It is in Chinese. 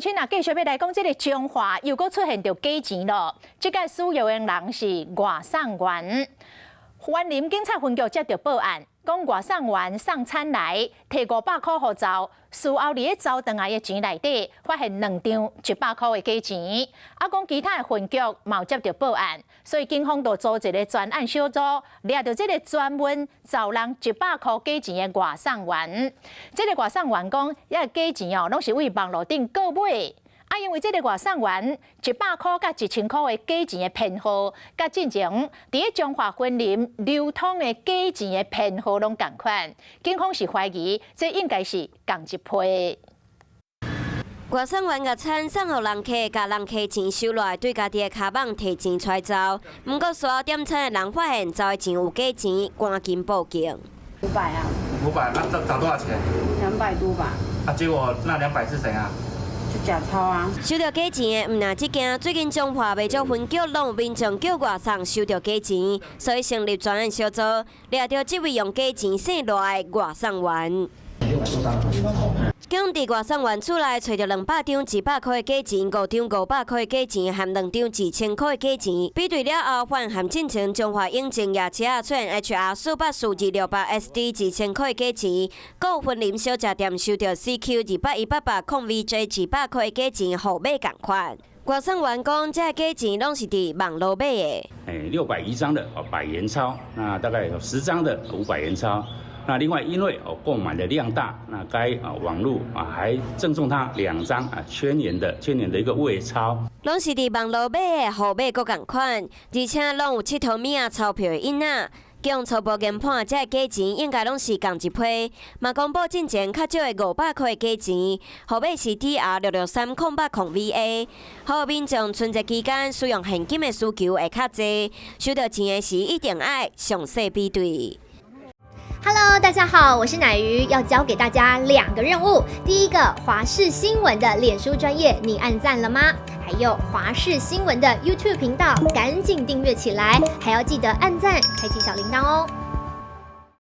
亲啊，继续要来讲这个中华又搁出现着假钱咯。这个使用的人是外送员。园林警察分局接到报案，讲外送员送餐来，摕500块护照，事后伫咧走回来的钱内底，发现2张100块的假钱。啊，讲其他的分局嘛接到报案，所以警方就组一个专案小组，抓到这个专门找人100块假钱的外送员。这个外送员讲，遐假钱哦，拢是为网络顶购买。啊，因为这个外送员100块甲1000块的假钱的编号，甲之前伫咧中华园林流通的假钱的编号拢同款，警方是怀疑这应该是同一批。外送员甲餐送予人客，甲人客钱收来，对家己的卡网摕钱出走。不过随后点餐的人发现走的钱有假钱，赶紧报警。500啊500，那找多少钱？200多吧。啊，结果那200是谁啊？就假钞啊！收到假钱的毋但这件，最近中华卫生分局拢有民众叫外送收到假钱，所以成立专案小组，抓到这位用假钱省来的外送员。警伫外送员厝内找到200张100块的假钱，5张500块的假钱，含2张1000块的假钱。比对了后，发现含进前中华永靖夜车出现 HR484268SD 2000块的假钱，还有婚林小食店收到 CQ21888-VJ 100块的假钱，互买同款。外送员讲，这假钱拢是伫网络买的。601张的100元钞，那大概有10张的500元钞。那另外，因为购买的量大，那该网络还赠送他2张1000元的一个伪钞，拢是伫网络买的，互买各同款，而且拢有7头米啊钞票的印仔。经初步研判，这假钱应该拢是同一批。嘛公布进前较少的500块的假钱，号码是 TR66308-VA。好，民众春节期间使用现金的需求会较济，收到钱的时一定爱详细比对。Hello， 大家好，我是乃瑜，要教给大家2个任务。第一个，华视新闻的脸书专页，你按赞了吗？还有华视新闻的 YouTube 频道，赶紧订阅起来，还要记得按赞，开启小铃铛哦。